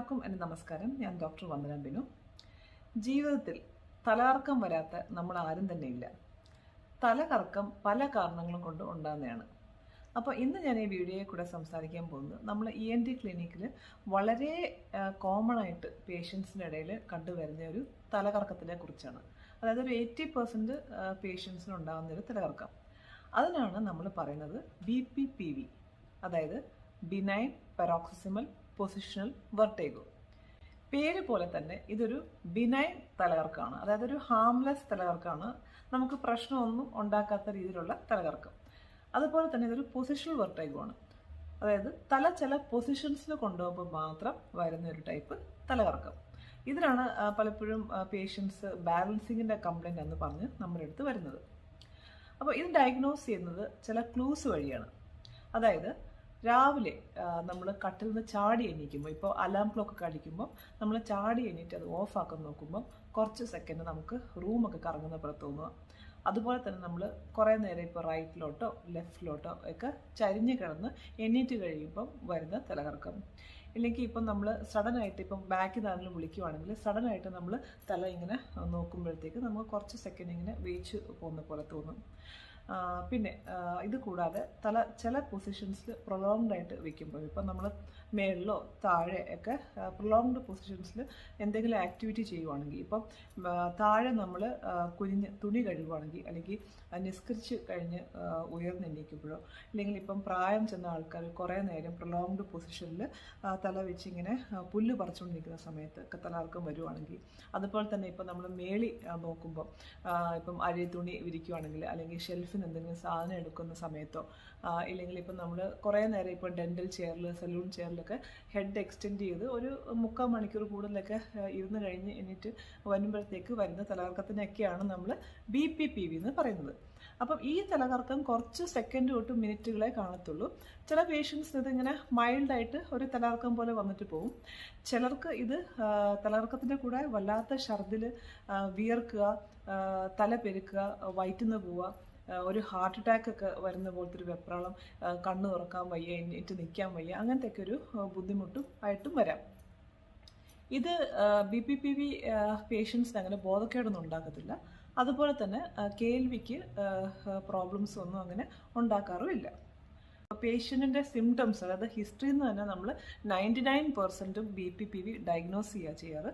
എല്ലാവർക്കും എൻ്റെ നമസ്കാരം. ഞാൻ ഡോക്ടർ വന്ദന ബിനു. ജീവിതത്തിൽ തലകറക്കം വരാത്ത നമ്മൾ ആരും തന്നെ ഇല്ല. തലകറക്കം പല കാരണങ്ങളും കൊണ്ട് ഉണ്ടാകുന്നതാണ്. അപ്പോൾ ഇന്ന് ഞാൻ ഈ വീഡിയോയിൽ കൂടെ സംസാരിക്കാൻ പോകുന്നത് നമ്മൾ ENT ക്ലിനിക്കിൽ വളരെ കോമൺ ആയിട്ട് പേഷ്യൻസിൻ്റെ ഇടയിൽ കണ്ടുവരുന്ന ഒരു തലകറക്കത്തിനെ കുറിച്ചാണ്. അതായത് ഒരു 80% പേഷ്യൻസിന് ഉണ്ടാകുന്ന ഒരു തലകറക്കം. അതിനാണ് നമ്മൾ പറയുന്നത് BPPV, അതായത് ബിനൈൻ പെറോക്സിമൽ പൊസിഷണൽ വെർട്ടിഗോ. പേര് പോലെ തന്നെ ഇതൊരു ബിനൈൻ തലകറക്കമാണ്, അതായത് ഒരു ഹാംലെസ് തലകറക്കമാണ്, നമുക്ക് പ്രശ്നമൊന്നും ഉണ്ടാക്കാത്ത രീതിയിലുള്ള തലകറക്കം. അതുപോലെ തന്നെ ഇതൊരു പൊസിഷണൽ വെർട്ടിഗോ ആണ്, അതായത് തല ചില പൊസിഷൻസിൽ കൊണ്ടുപോകുമ്പോൾ മാത്രം വരുന്ന ഒരു ടൈപ്പ് തലകറക്കം. ഇതിനാണ് പലപ്പോഴും പേഷ്യൻസ് ബാലൻസിങ്ങിൻ്റെ കംപ്ലൈൻറ്റ് എന്ന് പറഞ്ഞ് നമ്മുടെ അടുത്ത് വരുന്നത്. അപ്പോൾ ഇത് ഡയഗ്നോസ് ചെയ്യുന്നത് ചില ക്ലൂസ് വഴിയാണ്. അതായത് രാവിലെ നമ്മൾ കട്ടിൽ നിന്ന് ചാടി എണീക്കുമ്പോൾ, ഇപ്പോൾ അലാം ക്ലോക്കൊക്കെ അടിക്കുമ്പോൾ നമ്മൾ ചാടി എണീറ്റ് അത് ഓഫാക്കാൻ നോക്കുമ്പോൾ കുറച്ച് സെക്കൻഡ് നമുക്ക് റൂമൊക്കെ കറങ്ങുന്ന പോലെ തോന്നുക. അതുപോലെ തന്നെ നമ്മൾ കുറേ നേരം ഇപ്പോൾ റൈറ്റിലോട്ടോ ലെഫ്റ്റിലോട്ടോ ഒക്കെ ചരിഞ്ഞ് കിടന്ന് എണീറ്റ് കഴിയുമ്പം വരുന്ന തലകറക്കം. ഇല്ലെങ്കിൽ ഇപ്പം നമ്മൾ സഡനായിട്ട് ഇപ്പം ബാക്കിൽ നിന്ന് ആരെങ്കിലും വിളിക്കുവാണെങ്കിൽ സഡനായിട്ട് നമ്മൾ തല ഇങ്ങനെ നോക്കുമ്പോഴത്തേക്ക് നമുക്ക് കുറച്ച് സെക്കൻഡ് ഇങ്ങനെ വേച്ച് പോകുന്ന പോലെ തോന്നും. പിന്നെ ഇത് കൂടാതെ തല ചില പൊസിഷൻസിൽ പ്രൊലോങ്ഡ് ആയിട്ട് വെക്കുമ്പോൾ, ഇപ്പം നമ്മൾ മേളിലോ താഴെ ഒക്കെ പ്രൊലോങ്ഡ് പൊസിഷൻസിൽ എന്തെങ്കിലും ആക്ടിവിറ്റി ചെയ്യുവാണെങ്കിൽ, ഇപ്പം താഴെ നമ്മൾ കുനിഞ്ഞ് തുണി കഴുകുവാണെങ്കിൽ, അല്ലെങ്കിൽ നിസ്കരിച്ച് കഴിഞ്ഞ് ഉയർന്നെണീക്കുമ്പോഴോ, അല്ലെങ്കിൽ ഇപ്പം പ്രായം ചെന്ന ആൾക്കാർ കുറേ നേരം പ്രൊലോങ്ഡ് പൊസിഷനിൽ തല വെച്ച് ഇങ്ങനെ പുല്ല് പറിച്ചുകൊണ്ടിരിക്കുന്ന സമയത്ത് ഒക്കെ തലകറക്കം വരുവാണെങ്കിൽ, അതുപോലെ തന്നെ ഇപ്പം നമ്മൾ മേളി നോക്കുമ്പോൾ ഇപ്പം അരി തുണി വിരിക്കുവാണെങ്കിൽ, അല്ലെങ്കിൽ ഷെൽഫ് എന്തെങ്കിലും സാധനം എടുക്കുന്ന സമയത്തോ, ഇല്ലെങ്കിൽ ഇപ്പം നമ്മൾ കുറേ നേരം ഇപ്പോൾ ഡെൻ്റൽ ചെയറിൽ സലൂൺ ചെയറിലൊക്കെ ഹെഡ് എക്സ്റ്റെൻഡ് ചെയ്ത് ഒരു 3/4 മണിക്കൂർ കൂടുതലൊക്കെ ഇരുന്ന് കഴിഞ്ഞ് എന്നിട്ട് വരുമ്പോഴത്തേക്ക് വരുന്ന തലകറക്കത്തിനൊക്കെയാണ് നമ്മൾ BPPV എന്ന് പറയുന്നത്. അപ്പം ഈ തലകറക്കം കുറച്ച് സെക്കൻഡ് തൊട്ട് മിനിറ്റുകളെ കാണത്തുള്ളൂ. ചില പേഷ്യൻസിന് ഇതിങ്ങനെ മൈൽഡായിട്ട് ഒരു തലകറക്കം പോലെ വന്നിട്ട് പോകും. ചിലർക്ക് ഇത് തലകറക്കത്തിൻ്റെ കൂടെ വല്ലാത്ത ഛർദിൽ, വിയർക്കുക, തല പെരുക്കുക, വയറ്റുന്ന പോവുക, ഒരു ഹാർട്ട് അറ്റാക്ക് ഒക്കെ വരുന്ന പോലത്തെ ഒരു വെപ്രാളം, കണ്ണ് തുറക്കാൻ വയ്യ, എണീറ്റ് നിൽക്കാൻ വയ്യ, അങ്ങനത്തെ ഒക്കെ ഒരു ബുദ്ധിമുട്ടും ആയിട്ടും വരാം. ഇത് BPPV പേഷ്യൻസിന് അങ്ങനെ ബോധക്കേടൊന്നും ഉണ്ടാക്കത്തില്ല. അതുപോലെ തന്നെ കേൾവിക്ക് പ്രോബ്ലംസ് ഒന്നും അങ്ങനെ ഉണ്ടാക്കാറുമില്ല. പേഷ്യൻറ്റിൻ്റെ സിംറ്റംസ്, അതായത് ഹിസ്റ്ററിയിൽ നിന്ന് തന്നെ നമ്മൾ 99% BPPV ഡയഗ്നോസ് ചെയ്യാറ്.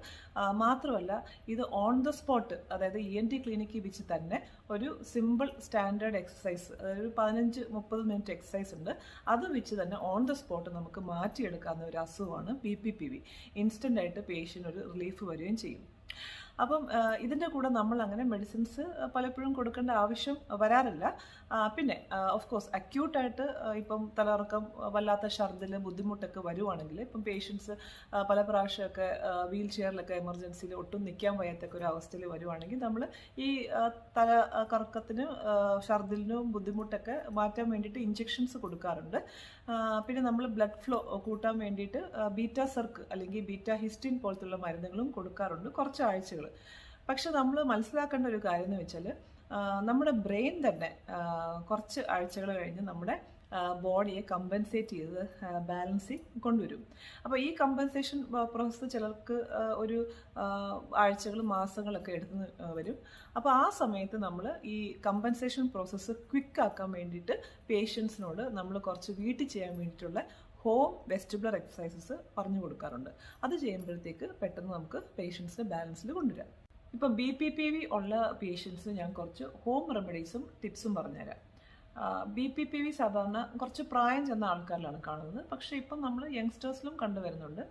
മാത്രമല്ല ഇത് ഓൺ ദ സ്പോട്ട്, അതായത് ENT ക്ലിനിക്കിൽ വെച്ച് തന്നെ ഒരു സിമ്പിൾ സ്റ്റാൻഡേർഡ് എക്സസൈസ്, അതായത് ഒരു 15-30 മിനിറ്റ് എക്സസൈസ് ഉണ്ട്, അത് വെച്ച് തന്നെ ഓൺ ദ സ്പോട്ട് നമുക്ക് മാറ്റിയെടുക്കാവുന്ന ഒരു അസുഖമാണ് BPPV. ഇൻസ്റ്റൻ്റ് ആയിട്ട് പേഷ്യൻ്റ് ഒരു റിലീഫ് വരികയും ചെയ്യും. അപ്പം ഇതിൻ്റെ കൂടെ നമ്മൾ അങ്ങനെ മെഡിസിൻസ് പലപ്പോഴും കൊടുക്കേണ്ട ആവശ്യം വരാറില്ല. പിന്നെ ഓഫ് കോഴ്സ് അക്യൂട്ടായിട്ട് ഇപ്പം തലകറക്കം, വല്ലാത്ത ഛർദിൽ ബുദ്ധിമുട്ടൊക്കെ വരുവാണെങ്കിൽ, ഇപ്പം പേഷ്യൻസ് പല പ്രാവശ്യമൊക്കെ വീൽ ചെയറിലൊക്കെ എമർജൻസിയിൽ ഒട്ടും നിൽക്കാൻ വയ്യാത്തൊക്കെ ഒരു അവസ്ഥയിൽ വരുവാണെങ്കിൽ നമ്മൾ ഈ തല കറക്കത്തിന്, ഛർദിലിനും ബുദ്ധിമുട്ടൊക്കെ മാറ്റാൻ വേണ്ടിയിട്ട് ഇഞ്ചെക്ഷൻസ് കൊടുക്കാറുണ്ട്. പിന്നെ നമ്മൾ ബ്ലഡ് ഫ്ലോ കൂട്ടാൻ വേണ്ടിയിട്ട് ബീറ്റാ സർക്ക് അല്ലെങ്കിൽ ബീറ്റാ ഹിസ്റ്റിൻ പോലത്തുള്ള മരുന്നുകളും കൊടുക്കാറുണ്ട് കുറച്ച് ആഴ്ചകൾ. പക്ഷെ നമ്മൾ മനസ്സിലാക്കേണ്ട ഒരു കാര്യം എന്ന് വെച്ചാൽ, നമ്മുടെ ബ്രെയിൻ തന്നെ കുറച്ച് ആഴ്ചകൾ കഴിഞ്ഞ് നമ്മുടെ ബോഡിയെ കമ്പൻസേറ്റ് ചെയ്ത് ബാലൻസിങ് കൊണ്ടുവരും. അപ്പോൾ ഈ കമ്പൻസേഷൻ പ്രോസസ്സ് ചിലർക്ക് ഒരു ആഴ്ചകൾ മാസങ്ങളൊക്കെ എടുത്ത് വരും. അപ്പോൾ ആ സമയത്ത് നമ്മൾ ഈ കമ്പൻസേഷൻ പ്രോസസ്സ് ക്വിക്കാക്കാൻ വേണ്ടിയിട്ട് പേഷ്യൻസിനോട് നമ്മൾ കുറച്ച് വീട്ടിൽ ചെയ്യാൻ വേണ്ടിയിട്ടുള്ള ഹോം വെസ്റ്റിബുലർ എക്സസൈസസ് പറഞ്ഞു കൊടുക്കാറുണ്ട്. അത് ചെയ്യുമ്പോഴത്തേക്ക് പെട്ടെന്ന് നമുക്ക് പേഷ്യൻസിനെ ബാലൻസിൽ കൊണ്ടുവരാം. ഇപ്പം BPPV ഉള്ള പേഷ്യൻസിന് ഞാൻ കുറച്ച് ഹോം റെമഡീസും ടിപ്സും പറഞ്ഞുതരാം. BPPV സാധാരണ കുറച്ച് പ്രായം ചെന്ന ആൾക്കാരിലാണ് കാണുന്നത്, പക്ഷേ ഇപ്പം നമ്മൾ യങ്സ്റ്റേഴ്സിലും കണ്ടുവരുന്നുണ്ട്.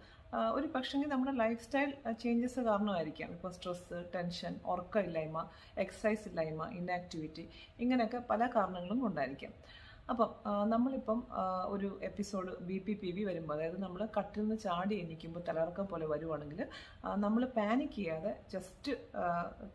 ഒരു പക്ഷെങ്കിൽ നമ്മുടെ ലൈഫ് സ്റ്റൈൽ ചേഞ്ചസ് കാരണമായിരിക്കാം. ഇപ്പോൾ സ്ട്രെസ്സ്, ടെൻഷൻ, ഉറക്കമില്ലായ്മ, എക്സസൈസ് ഇല്ലായ്മ, ഇന്നാക്ടിവിറ്റി, ഇങ്ങനെയൊക്കെ പല കാരണങ്ങളും കൊണ്ടായിരിക്കാം. അപ്പം നമ്മളിപ്പം ഒരു എപ്പിസോഡ് BPPV വരുമ്പോൾ, അതായത് നമ്മൾ കട്ടിൽ നിന്ന് ചാടി എണീക്കുമ്പോൾ തലകറക്കം പോലെ വരുവാണെങ്കിൽ നമ്മൾ പാനിക് ചെയ്യാതെ ജസ്റ്റ്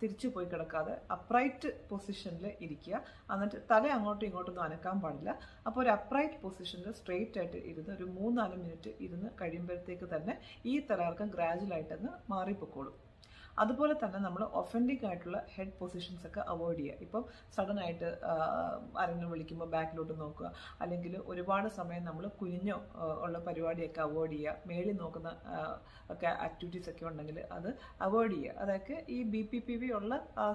തിരിച്ചു പോയി കിടക്കാതെ അപ്രൈറ്റ് പൊസിഷനിൽ ഇരിക്കുക. എന്നിട്ട് തല അങ്ങോട്ടും ഇങ്ങോട്ടൊന്നും അനക്കാൻ പാടില്ല. അപ്പോൾ ഒരു അപ്രൈറ്റ് പൊസിഷനിൽ സ്ട്രെയിറ്റ് ആയിട്ട് ഇരുന്ന് ഒരു 3-4 മിനിറ്റ് ഇരുന്ന് കഴിയുമ്പോഴത്തേക്ക് തന്നെ ഈ തലകറക്കം ഗ്രാജുവലായിട്ടങ്ങ് മാറിപ്പോക്കോളും. അതുപോലെ തന്നെ നമ്മൾ ഒഫൻഡിങ് ആയിട്ടുള്ള ഹെഡ് പൊസിഷൻസ് ഒക്കെ അവോയ്ഡ് ചെയ്യുക. ഇപ്പം സഡനായിട്ട് ആരെങ്കിലും വിളിക്കുമ്പോൾ ബാക്കിലോട്ട് നോക്കുക, അല്ലെങ്കിൽ ഒരുപാട് സമയം നമ്മൾ കുനിഞ്ഞോ ഉള്ള പരിപാടിയൊക്കെ അവോയ്ഡ് ചെയ്യുക. മേളിൽ നോക്കുന്ന ഒക്കെ ആക്ടിവിറ്റീസ് ഒക്കെ ഉണ്ടെങ്കിൽ അത് അവോയ്ഡ് ചെയ്യുക. അതൊക്കെ ഈ BPPV ഉള്ള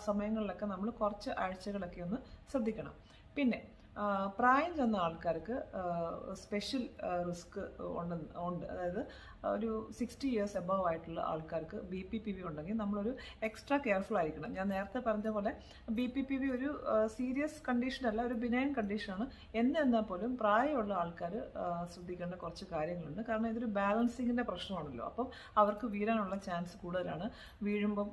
സമയങ്ങളിലൊക്കെ നമ്മൾ കുറച്ച് ആഴ്ചകളൊക്കെ ഒന്ന് ശ്രദ്ധിക്കണം. പിന്നെ പ്രായം ചെന്ന ആൾക്കാർക്ക് സ്പെഷ്യൽ റിസ്ക് ഉണ്ട്. അതായത് ഒരു 60 ഇയേഴ്സ് എബവ് ആയിട്ടുള്ള ആൾക്കാർക്ക് BPPV ഉണ്ടെങ്കിൽ നമ്മളൊരു എക്സ്ട്രാ കെയർഫുൾ ആയിരിക്കണം. ഞാൻ നേരത്തെ പറഞ്ഞ പോലെ BPPV ഒരു സീരിയസ് കണ്ടീഷനല്ല, ഒരു ബിനൈൻ കണ്ടീഷനാണ്. എന്നാൽ പോലും പ്രായമുള്ള ആൾക്കാർ ശ്രദ്ധിക്കേണ്ട കുറച്ച് കാര്യങ്ങളുണ്ട്. കാരണം ഇതൊരു ബാലൻസിങ്ങിൻ്റെ പ്രശ്നമാണല്ലോ. അപ്പം അവർക്ക് വീഴാനുള്ള ചാൻസ് കൂടുതലാണ്. വീഴുമ്പം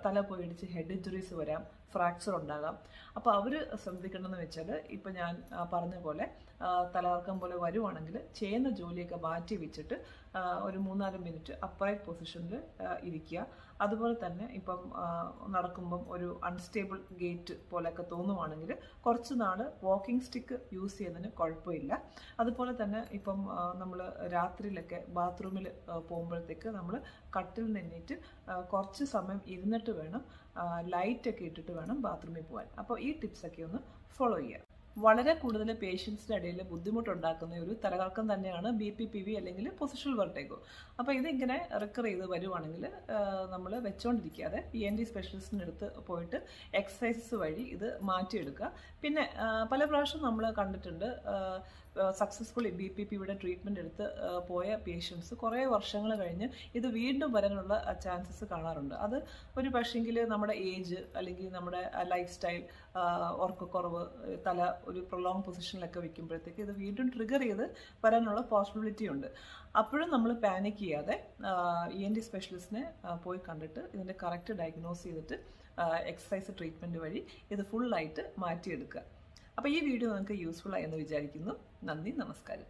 തല പോയി ഇടിച്ച് ഹെഡ് ഇഞ്ചുറീസ് വരാം, ഫ്രാക്ചർ ഉണ്ടാകാം. അപ്പോൾ അവർ ശ്രദ്ധിക്കേണ്ടതെന്ന് വെച്ചാൽ ഇപ്പം ഞാൻ പറഞ്ഞ പോലെ തലകറക്കം പോലെ വരുവാണെങ്കിൽ ചെയ്യുന്ന ജോലിയൊക്കെ മാറ്റി വെച്ചിട്ട് ഒരു 3-4 മിനിറ്റ് അപ്രൈറ്റ് പൊസിഷനിൽ ഇരിക്കുക. അതുപോലെ തന്നെ ഇപ്പം നടക്കുമ്പം ഒരു അൺസ്റ്റേബിൾ ഗേറ്റ് പോലെയൊക്കെ തോന്നുവാണെങ്കിൽ കുറച്ച് നാൾ വാക്കിംഗ് സ്റ്റിക്ക് യൂസ് ചെയ്യുന്നതിന് കുഴപ്പമില്ല. അതുപോലെ തന്നെ ഇപ്പം നമ്മൾ രാത്രിയിലൊക്കെ ബാത്റൂമിൽ പോകുമ്പോഴത്തേക്ക് നമ്മൾ കട്ടിൽ നിന്നിട്ട് കുറച്ച് സമയം ഇരുന്നിട്ട് വേണം, ലൈറ്റൊക്കെ ഇട്ടിട്ട് വേണം ബാത്റൂമിൽ പോകാൻ. അപ്പോൾ ഈ ടിപ്സൊക്കെ ഒന്ന് ഫോളോ ചെയ്യുക. വളരെ കൂടുതൽ പേഷ്യൻസിൻ്റെ ഇടയിൽ ബുദ്ധിമുട്ടുണ്ടാക്കുന്ന ഒരു തലകറക്കം തന്നെയാണ് BPPV അല്ലെങ്കിൽ പൊസിഷണൽ വെർട്ടിഗോ. അപ്പോൾ ഇതിങ്ങനെ റിക്കർ ചെയ്ത് വരുവാണെങ്കിൽ നമ്മൾ വെച്ചുകൊണ്ടിരിക്കാതെ ENT സ്പെഷ്യലിസ്റ്റിൻ്റെ അടുത്ത് പോയിട്ട് എക്സസൈസസ് വഴി ഇത് മാറ്റിയെടുക്കുക. പിന്നെ പല പ്രാവശ്യം നമ്മൾ കണ്ടിട്ടുണ്ട് സക്സസ്ഫുള്ളി BPPVയുടെ ട്രീറ്റ്മെൻറ്റ് എടുത്ത് പോയ പേഷ്യൻസ് കുറേ വർഷങ്ങൾ കഴിഞ്ഞ് ഇത് വീണ്ടും വരാനുള്ള ചാൻസസ് കാണാറുണ്ട്. അത് ഒരു പക്ഷേങ്കിൽ നമ്മുടെ ഏജ് അല്ലെങ്കിൽ നമ്മുടെ ലൈഫ് സ്റ്റൈൽ, ഉറക്കക്കുറവ്, തല ഒരു പ്രൊലോങ് പൊസിഷനിലൊക്കെ വെക്കുമ്പോഴത്തേക്ക് ഇത് വീണ്ടും ട്രിഗർ ചെയ്ത് വരാനുള്ള പോസിബിലിറ്റി ഉണ്ട്. അപ്പോഴും നമ്മൾ പാനിക് ചെയ്യാതെ ENT സ്പെഷ്യലിസ്റ്റിനെ പോയി കണ്ടിട്ട് ഇതിൻ്റെ കറക്റ്റ് ഡയഗ്നോസ് ചെയ്തിട്ട് എക്സസൈസ് ട്രീറ്റ്മെൻറ്റ് വഴി ഇത് ഫുള്ളായിട്ട് മാറ്റിയെടുക്കുക. അപ്പോൾ ഈ വീഡിയോ നിങ്ങൾക്ക് യൂസ്ഫുൾ ആയെന്ന് വിചാരിക്കുന്നു. നന്ദി, നമസ്കാരം.